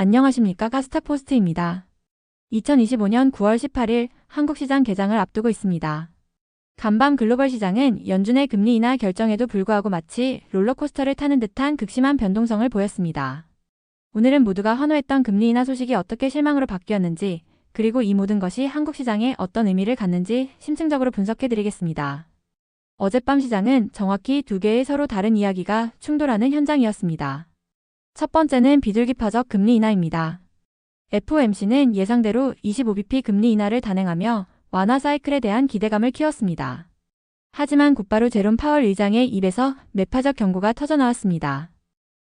안녕하십니까. 카스타포스트입니다. 2025년 9월 18일 한국 시장 개장을 앞두고 있습니다. 간밤 글로벌 시장은 연준의 금리 인하 결정에도 불구하고 마치 롤러코스터를 타는 듯한 극심한 변동성을 보였습니다. 오늘은 모두가 환호했던 금리 인하 소식이 어떻게 실망으로 바뀌었는지, 그리고 이 모든 것이 한국 시장에 어떤 의미를 갖는지 심층적으로 분석해드리겠습니다. 어젯밤 시장은 정확히 두 개의 서로 다른 이야기가 충돌하는 현장이었습니다. 첫 번째는 비둘기파적 금리 인하입니다. FOMC는 예상대로 25bp 금리 인하를 단행하며 완화 사이클에 대한 기대감을 키웠습니다. 하지만 곧바로 제롬 파월 의장의 입에서 매파적 경고가 터져나왔습니다.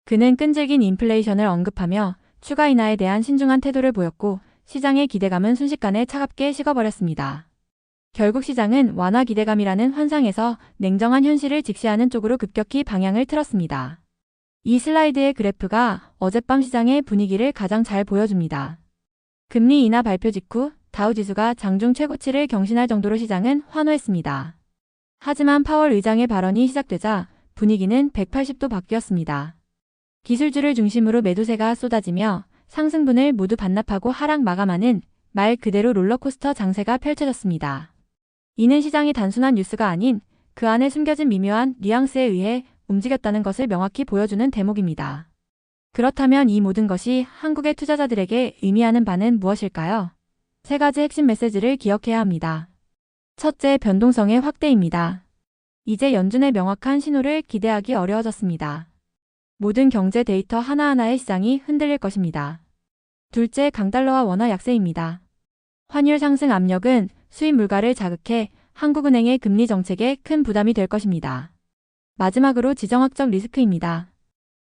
그는 끈질긴 인플레이션을 언급하며 추가 인하에 대한 신중한 태도를 보였고 시장의 기대감은 순식간에 차갑게 식어버렸습니다. 결국 시장은 완화 기대감이라는 환상에서 냉정한 현실을 직시하는 쪽으로 급격히 방향을 틀었습니다. 이 슬라이드의 그래프가 어젯밤 시장의 분위기를 가장 잘 보여줍니다. 금리 인하 발표 직후 다우지수가 장중 최고치를 경신할 정도로 시장은 환호했습니다. 하지만 파월 의장의 발언이 시작되자 분위기는 180도 바뀌었습니다. 기술주를 중심으로 매도세가 쏟아지며 상승분을 모두 반납하고 하락 마감하는 말 그대로 롤러코스터 장세가 펼쳐졌습니다. 이는 시장이 단순한 뉴스가 아닌 그 안에 숨겨진 미묘한 뉘앙스에 의해 움직였다는 것을 명확히 보여주는 대목입니다. 그렇다면 이 모든 것이 한국의 투자자들에게 의미하는 바는 무엇일까요? 세 가지 핵심 메시지를 기억해야 합니다. 첫째, 변동성의 확대입니다. 이제 연준의 명확한 신호를 기대하기 어려워졌습니다. 모든 경제 데이터 하나하나의 시장이 흔들릴 것입니다. 둘째, 강달러와 원화 약세입니다. 환율 상승 압력은 수입 물가를 자극해 한국은행의 금리 정책에 큰 부담이 될 것입니다. 마지막으로 지정학적 리스크입니다.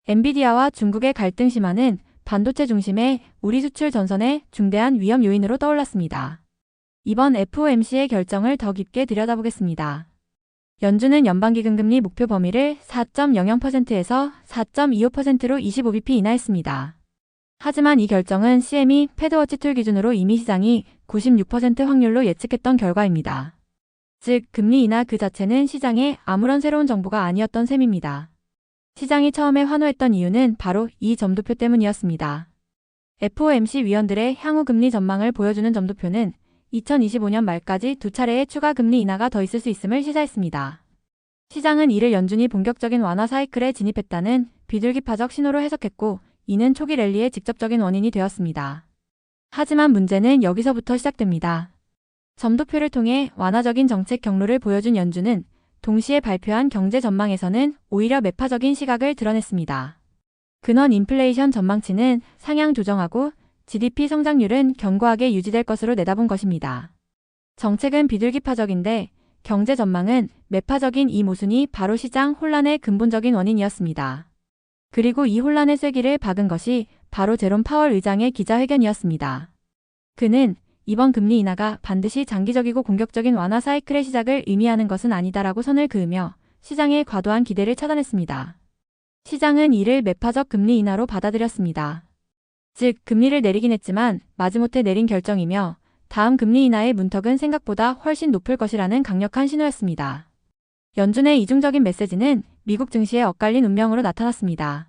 엔비디아와 중국의 갈등 심화는 반도체 중심의 우리 수출 전선의 중대한 위험 요인으로 떠올랐습니다. 이번 FOMC의 결정을 더 깊게 들여다보겠습니다. 연준은 연방기금 금리 목표 범위를 4.00%에서 4.25%로 25bp 인하했습니다. 하지만 이 결정은 CME 패드워치 툴 기준으로 이미 시장이 96% 확률로 예측했던 결과입니다. 즉, 금리 인하 그 자체는 시장에 아무런 새로운 정보가 아니었던 셈입니다. 시장이 처음에 환호했던 이유는 바로 이 점도표 때문이었습니다. FOMC 위원들의 향후 금리 전망을 보여주는 점도표는 2025년 말까지 두 차례의 추가 금리 인하가 더 있을 수 있음을 시사했습니다. 시장은 이를 연준이 본격적인 완화 사이클에 진입했다는 비둘기파적 신호로 해석했고, 이는 초기 랠리의 직접적인 원인이 되었습니다. 하지만 문제는 여기서부터 시작됩니다. 점도표를 통해 완화적인 정책 경로를 보여준 연준은 동시에 발표한 경제 전망에서는 오히려 매파적인 시각을 드러냈습니다. 근원 인플레이션 전망치는 상향 조정하고 GDP 성장률은 견고하게 유지될 것으로 내다본 것입니다. 정책은 비둘기파적인데 경제 전망은 매파적인 이 모순이 바로 시장 혼란의 근본적인 원인이었습니다. 그리고 이 혼란의 쐐기를 박은 것이 바로 제롬 파월 의장의 기자회견이었습니다. 그는 이번 금리 인하가 반드시 장기적이고 공격적인 완화 사이클의 시작을 의미하는 것은 아니다라고 선을 그으며 시장의 과도한 기대를 차단했습니다. 시장은 이를 매파적 금리 인하로 받아들였습니다. 즉, 금리를 내리긴 했지만 마지못해 내린 결정이며 다음 금리 인하의 문턱은 생각보다 훨씬 높을 것이라는 강력한 신호였습니다. 연준의 이중적인 메시지는 미국 증시의 엇갈린 운명으로 나타났습니다.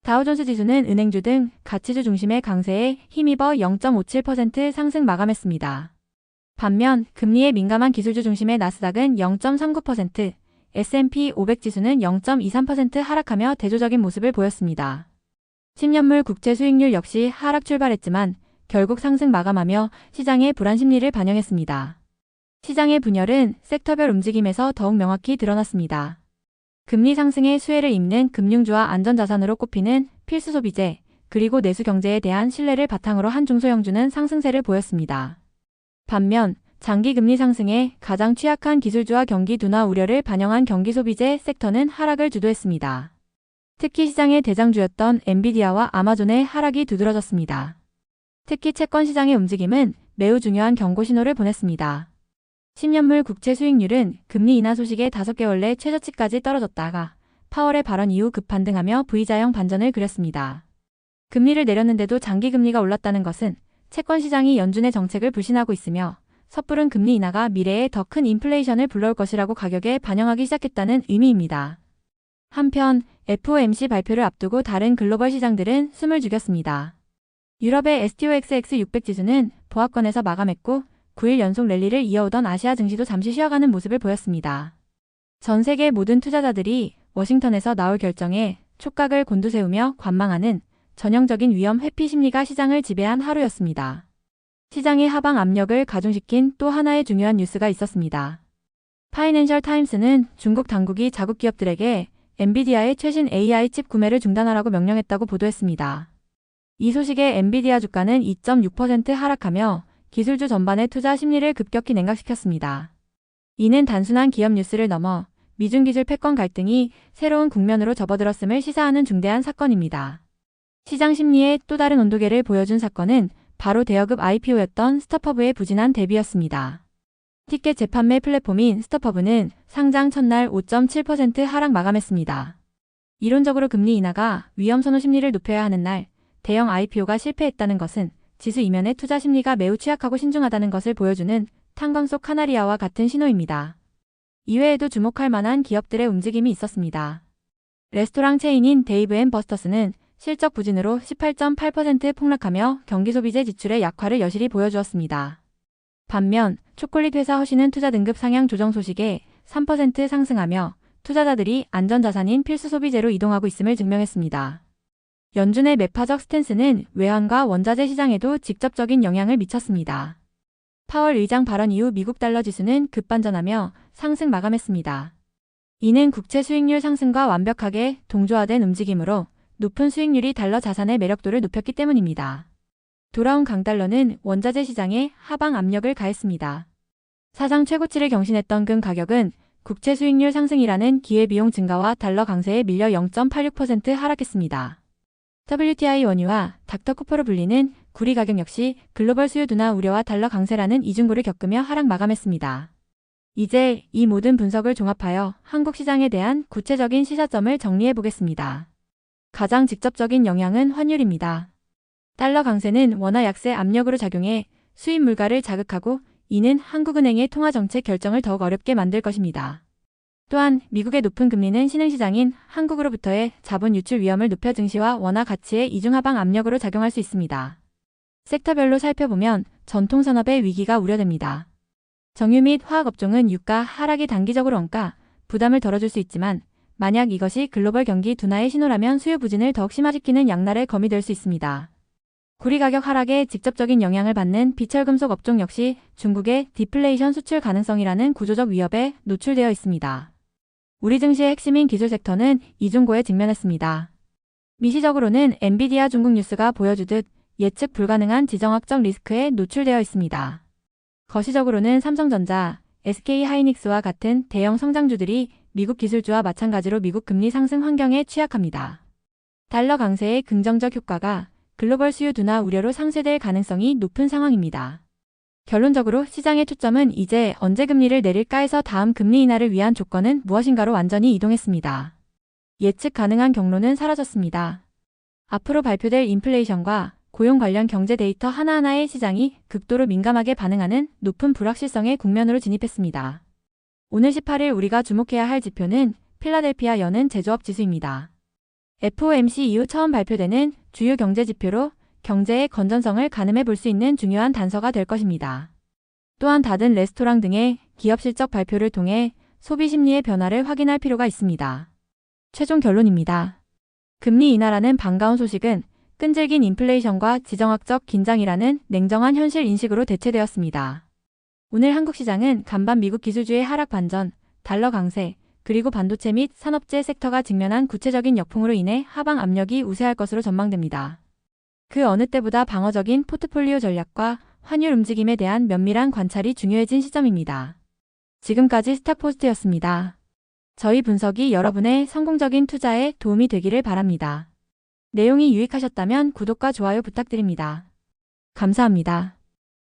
다우존스 지수는 은행주 등 가치주 중심의 강세에 힘입어 0.57% 상승 마감했습니다. 반면 금리에 민감한 기술주 중심의 나스닥은 0.39%, S&P 500 지수는 0.23% 하락하며 대조적인 모습을 보였습니다. 10년물 국채 수익률 역시 하락 출발했지만 결국 상승 마감하며 시장의 불안 심리를 반영했습니다. 시장의 분열은 섹터별 움직임에서 더욱 명확히 드러났습니다. 금리 상승의 수혜를 입는 금융주와 안전자산으로 꼽히는 필수 소비재, 그리고 내수 경제에 대한 신뢰를 바탕으로 한 중소형주는 상승세를 보였습니다. 반면 장기 금리 상승에 가장 취약한 기술주와 경기 둔화 우려를 반영한 경기 소비재 섹터는 하락을 주도했습니다. 특히 시장의 대장주였던 엔비디아와 아마존의 하락이 두드러졌습니다. 특히 채권 시장의 움직임은 매우 중요한 경고 신호를 보냈습니다. 10년물 국채 수익률은 금리 인하 소식의 5개월 내 최저치까지 떨어졌다가 파월의 발언 이후 급반등하며 V자형 반전을 그렸습니다. 금리를 내렸는데도 장기 금리가 올랐다는 것은 채권 시장이 연준의 정책을 불신하고 있으며 섣부른 금리 인하가 미래에 더 큰 인플레이션을 불러올 것이라고 가격에 반영하기 시작했다는 의미입니다. 한편 FOMC 발표를 앞두고 다른 글로벌 시장들은 숨을 죽였습니다. 유럽의 STOXX 600 지수는 보합권에서 마감했고 9일 연속 랠리를 이어오던 아시아 증시도 잠시 쉬어가는 모습을 보였습니다. 전 세계 모든 투자자들이 워싱턴에서 나올 결정에 촉각을 곤두세우며 관망하는 전형적인 위험 회피 심리가 시장을 지배한 하루였습니다. 시장의 하방 압력을 가중시킨 또 하나의 중요한 뉴스가 있었습니다. 파이낸셜 타임스는 중국 당국이 자국 기업들에게 엔비디아의 최신 AI 칩 구매를 중단하라고 명령했다고 보도했습니다. 이 소식에 엔비디아 주가는 2.6% 하락하며 기술주 전반의 투자 심리를 급격히 냉각시켰습니다. 이는 단순한 기업 뉴스를 넘어 미중 기술 패권 갈등이 새로운 국면으로 접어들었음을 시사하는 중대한 사건입니다. 시장 심리의 또 다른 온도계를 보여준 사건은 바로 대여급 IPO였던 스타퍼브의 부진한 데뷔였습니다. 티켓 재판매 플랫폼인 스타퍼브는 상장 첫날 5.7% 하락 마감했습니다. 이론적으로 금리 인하가 위험 선호 심리를 높여야 하는 날 대형 IPO가 실패했다는 것은 지수 이면의 투자 심리가 매우 취약하고 신중하다는 것을 보여주는 탄광 속 카나리아와 같은 신호입니다. 이외에도 주목할 만한 기업들의 움직임이 있었습니다. 레스토랑 체인인 데이브 앤 버스터스는 실적 부진으로 18.8% 폭락하며 경기 소비재 지출의 약화를 여실히 보여주었습니다. 반면 초콜릿 회사 허쉬는 투자 등급 상향 조정 소식에 3% 상승하며 투자자들이 안전자산인 필수 소비재로 이동하고 있음을 증명했습니다. 연준의 매파적 스탠스는 외환과 원자재 시장에도 직접적인 영향을 미쳤습니다. 파월 의장 발언 이후 미국 달러 지수는 급반전하며 상승 마감했습니다. 이는 국채 수익률 상승과 완벽하게 동조화된 움직임으로 높은 수익률이 달러 자산의 매력도를 높였기 때문입니다. 돌아온 강달러는 원자재 시장에 하방 압력을 가했습니다. 사상 최고치를 경신했던 금 가격은 국채 수익률 상승이라는 기회비용 증가와 달러 강세에 밀려 0.86% 하락했습니다. WTI 원유와 닥터코퍼로 불리는 구리 가격 역시 글로벌 수요 둔화 우려와 달러 강세라는 이중고를 겪으며 하락 마감했습니다. 이제 이 모든 분석을 종합하여 한국 시장에 대한 구체적인 시사점을 정리해 보겠습니다. 가장 직접적인 영향은 환율입니다. 달러 강세는 원화 약세 압력으로 작용해 수입 물가를 자극하고 이는 한국은행의 통화정책 결정을 더욱 어렵게 만들 것입니다. 또한 미국의 높은 금리는 신흥시장인 한국으로부터의 자본 유출 위험을 높여 증시와 원화 가치의 이중 하방 압력으로 작용할 수 있습니다. 섹터별로 살펴보면 전통산업의 위기가 우려됩니다. 정유 및 화학업종은 유가 하락이 단기적으로 원가 부담을 덜어줄 수 있지만 만약 이것이 글로벌 경기 둔화의 신호라면 수요 부진을 더욱 심화시키는 양날의 검이 될 수 있습니다. 구리 가격 하락에 직접적인 영향을 받는 비철금속 업종 역시 중국의 디플레이션 수출 가능성이라는 구조적 위협에 노출되어 있습니다. 우리 증시의 핵심인 기술 섹터는 이중고에 직면했습니다. 미시적으로는 엔비디아 중국 뉴스가 보여주듯 예측 불가능한 지정학적 리스크에 노출되어 있습니다. 거시적으로는 삼성전자, SK하이닉스와 같은 대형 성장주들이 미국 기술주와 마찬가지로 미국 금리 상승 환경에 취약합니다. 달러 강세의 긍정적 효과가 글로벌 수요 둔화 우려로 상쇄될 가능성이 높은 상황입니다. 결론적으로 시장의 초점은 이제 언제 금리를 내릴까에서 다음 금리 인하를 위한 조건은 무엇인가로 완전히 이동했습니다. 예측 가능한 경로는 사라졌습니다. 앞으로 발표될 인플레이션과 고용 관련 경제 데이터 하나하나에 시장이 극도로 민감하게 반응하는 높은 불확실성의 국면으로 진입했습니다. 오늘 18일 우리가 주목해야 할 지표는 필라델피아 여는 제조업 지수입니다. FOMC 이후 처음 발표되는 주요 경제 지표로 경제의 건전성을 가늠해 볼 수 있는 중요한 단서가 될 것입니다. 또한 닫은 레스토랑 등의 기업 실적 발표를 통해 소비 심리의 변화를 확인할 필요가 있습니다. 최종 결론입니다. 금리 인하라는 반가운 소식은 끈질긴 인플레이션과 지정학적 긴장이라는 냉정한 현실 인식으로 대체되었습니다. 오늘 한국 시장은 간밤 미국 기술주의 하락 반전, 달러 강세, 그리고 반도체 및 산업재 섹터가 직면한 구체적인 역풍으로 인해 하방 압력이 우세할 것으로 전망됩니다. 그 어느 때보다 방어적인 포트폴리오 전략과 환율 움직임에 대한 면밀한 관찰이 중요해진 시점입니다. 지금까지 스탁포스트였습니다. 저희 분석이 여러분의 성공적인 투자에 도움이 되기를 바랍니다. 내용이 유익하셨다면 구독과 좋아요 부탁드립니다. 감사합니다.